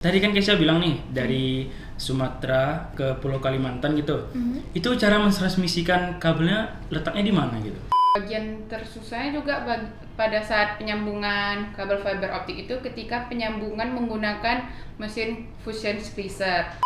Tadi kan Kesha bilang nih dari Sumatera ke Pulau Kalimantan gitu. Itu cara mentransmisikan kabelnya letaknya di mana gitu? Bagian tersusahnya juga pada saat penyambungan kabel fiber optik itu ketika penyambungan menggunakan mesin fusion splicer.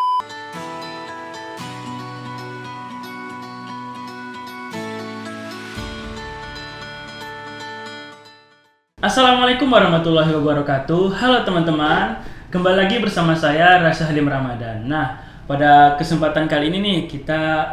Assalamualaikum warahmatullahi wabarakatuh. Halo teman-teman, kembali lagi bersama saya Rasa Halim Ramadan. Nah, pada kesempatan kali ini nih kita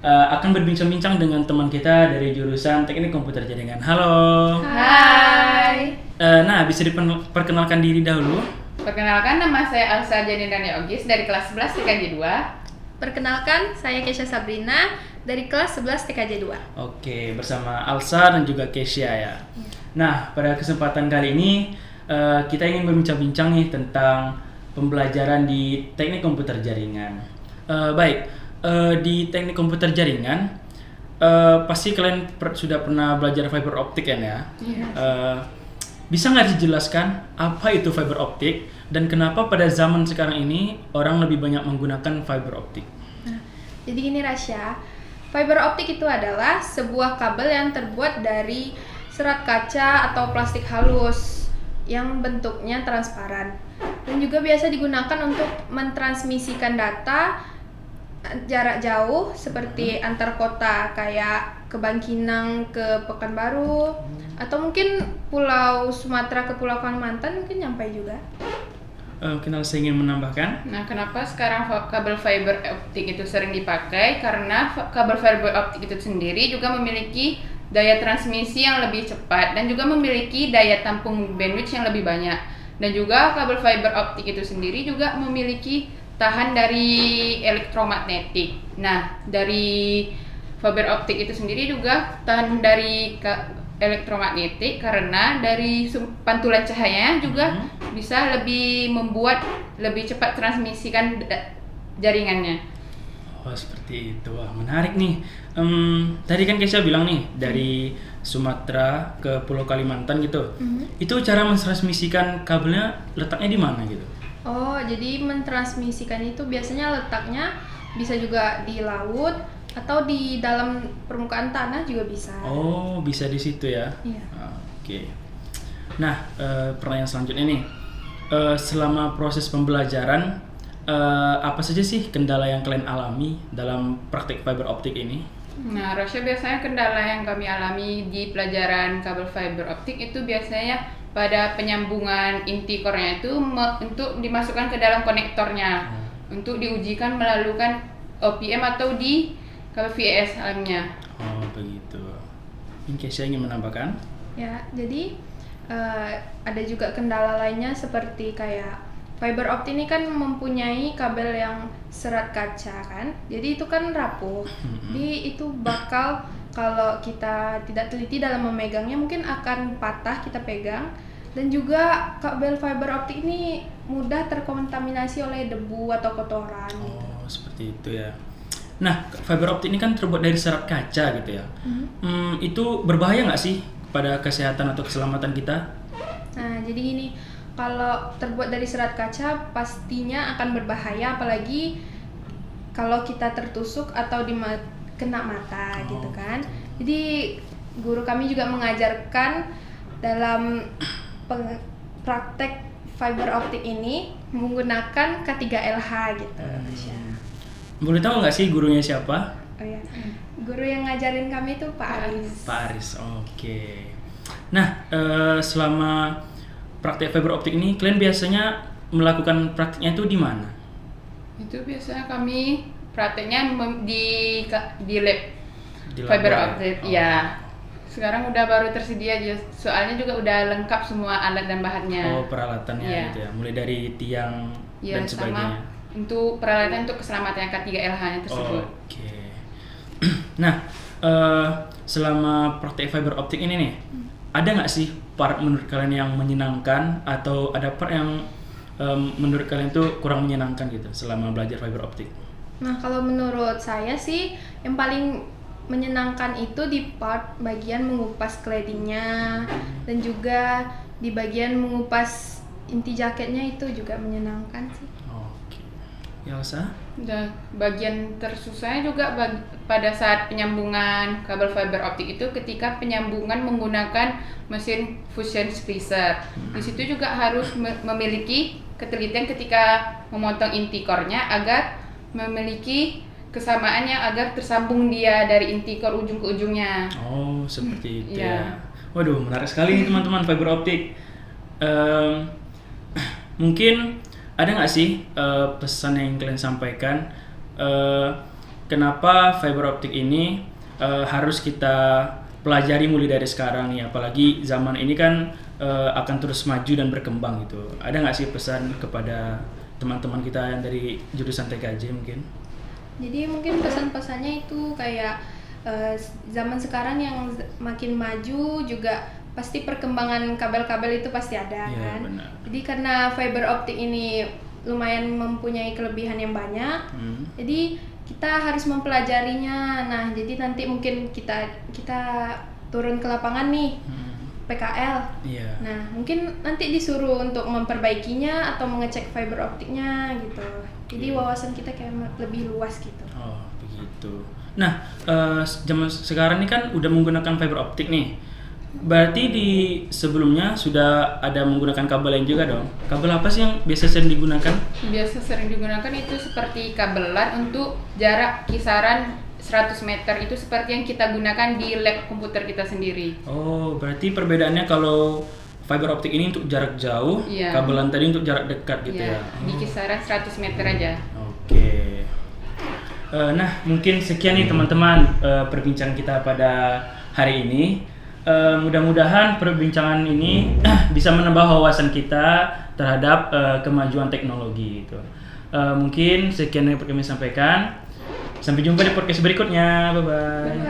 akan berbincang-bincang dengan teman kita dari jurusan Teknik Komputer Jaringan. Halo. Hai. Nah, bisa diperkenalkan diri dahulu. Perkenalkan, nama saya Alsa Janindani Ogis dari kelas 11 TKJ 2. Perkenalkan, saya Kesha Sabrina dari kelas 11 TKJ 2. Oke, bersama Alsa dan juga Kesha ya. Nah, pada kesempatan kali ini kita ingin berbincang-bincang nih tentang pembelajaran di Teknik Komputer Jaringan. Di Teknik Komputer Jaringan pasti kalian sudah pernah belajar fiber optik kan ya? Bisa nggak dijelaskan apa itu fiber optik dan kenapa pada zaman sekarang ini orang lebih banyak menggunakan fiber optik? Jadi gini Rasya, fiber optik itu adalah sebuah kabel yang terbuat dari serat kaca atau plastik halus yang bentuknya transparan dan juga biasa digunakan untuk mentransmisikan data jarak jauh seperti antar kota kayak ke Bangkinang ke Pekanbaru atau mungkin Pulau Sumatera ke Pulau Kalimantan mungkin nyampe juga. Kenal saya ingin menambahkan. Nah, kenapa sekarang kabel fiber optik itu sering dipakai? Karena kabel fiber optik itu sendiri juga memiliki daya transmisi yang lebih cepat dan juga memiliki daya tampung bandwidth yang lebih banyak. Dan juga kabel fiber optik itu sendiri juga memiliki tahan dari elektromagnetik. Nah, dari fiber optik itu sendiri juga tahan dari elektromagnetik karena dari pantulan cahayanya juga bisa lebih membuat lebih cepat transmisikan jaringannya. Oh, seperti itu. Wah, menarik nih. Tadi kan Kesha bilang nih dari Sumatera ke Pulau Kalimantan gitu. Itu cara mentransmisikan kabelnya letaknya di mana gitu? Oh, jadi mentransmisikan itu biasanya letaknya bisa juga di laut atau di dalam permukaan tanah juga bisa. Oh, bisa di situ ya? Iya. Oke. Nah, pertanyaan selanjutnya nih. Selama proses pembelajaran, apa saja sih kendala yang kalian alami dalam praktik fiber optik ini? Nah, Rasya, biasanya kendala yang kami alami di pelajaran kabel fiber optik itu biasanya pada penyambungan inti core-nya itu untuk dimasukkan ke dalam konektornya untuk diujikan melalui OPM atau di kabel VES alamnya. Oh, begitu. Ini Kesha ingin menambahkan? Ya, jadi ada juga kendala lainnya seperti kayak fiber optik ini kan mempunyai kabel yang serat kaca kan, jadi itu kan rapuh. Jadi itu bakal kalau kita tidak teliti dalam memegangnya mungkin akan patah kita pegang. Dan juga kabel fiber optik ini mudah terkontaminasi oleh debu atau kotoran. Oh, seperti itu ya. Nah, fiber optik ini kan terbuat dari serat kaca gitu ya. Itu berbahaya nggak sih pada kesehatan atau keselamatan kita? Nah, jadi gini, kalau terbuat dari serat kaca pastinya akan berbahaya, apalagi kalau kita tertusuk atau kena mata gitu kan. Jadi guru kami juga mengajarkan dalam praktek fiber optik ini menggunakan K3LH gitu. Boleh tahu nggak sih gurunya siapa? Oh ya, guru yang ngajarin kami itu Pak Aris. Pak Aris, oke. Nah, selama praktek fiber optik ini, kalian biasanya melakukan praktiknya itu di mana? Itu biasanya kami prakteknya di lab Di fiber lab, optik. oh. Ya. Sekarang udah baru tersedia, soalnya juga udah lengkap semua alat dan bahannya. Oh, peralatannya gitu ya. Mulai dari tiang dan sebagainya. Sama untuk peralatan untuk keselamatan K3LH-nya tersebut. Oke. Nah, selama praktek fiber optik ini nih, ada nggak sih part menurut kalian yang menyenangkan atau ada part yang menurut kalian tuh kurang menyenangkan gitu selama belajar fiber optik? Nah, kalau menurut saya sih yang paling menyenangkan itu di part bagian mengupas claddingnya dan juga di bagian mengupas inti jaketnya itu juga menyenangkan sih. Oke. Elsa? Dan bagian tersusahnya juga pada saat penyambungan kabel fiber optik itu ketika penyambungan menggunakan mesin fusion splicer. Di situ juga harus memiliki ketelitian ketika memotong inti core-nya agar memiliki kesamaannya agar tersambung dia dari inti core ujung ke ujungnya. Oh, seperti itu Iya. ya. Waduh, menarik sekali nih teman-teman fiber optik. Mungkin ada nggak sih pesan yang kalian sampaikan? Kenapa fiber optik ini harus kita pelajari mulai dari sekarang nih? Apalagi zaman ini kan akan terus maju dan berkembang gitu. Ada nggak sih pesan kepada teman-teman kita yang dari jurusan TKJ mungkin? Jadi mungkin pesan-pesannya itu kayak zaman sekarang yang makin maju juga pasti perkembangan kabel-kabel itu pasti ada Iya, kan. benar. Jadi karena fiber optik ini lumayan mempunyai kelebihan yang banyak, jadi kita harus mempelajarinya. Nah, jadi nanti mungkin kita turun ke lapangan nih, PKL. Iya. Nah, mungkin nanti disuruh untuk memperbaikinya atau mengecek fiber optiknya gitu. Jadi wawasan kita kayak lebih luas gitu. Oh, begitu. Nah, zaman sekarang ini kan udah menggunakan fiber optik nih. Berarti di sebelumnya sudah ada menggunakan kabel lain juga dong. Kabel apa sih yang biasa sering digunakan? Biasa sering digunakan itu seperti kabel LAN untuk jarak kisaran 100 meter, itu seperti yang kita gunakan di lab komputer kita sendiri. Oh, berarti perbedaannya kalau fiber optik ini untuk jarak jauh, Iya. kabel LAN tadi untuk jarak dekat gitu ya. Di kisaran 100 meter aja. Oke. Nah, mungkin sekian nih teman-teman perbincangan kita pada hari ini. Mudah-mudahan perbincangan ini bisa menambah wawasan kita terhadap kemajuan teknologi gitu. Mungkin sekian yang kami sampaikan. Sampai jumpa di podcast berikutnya. Bye-bye.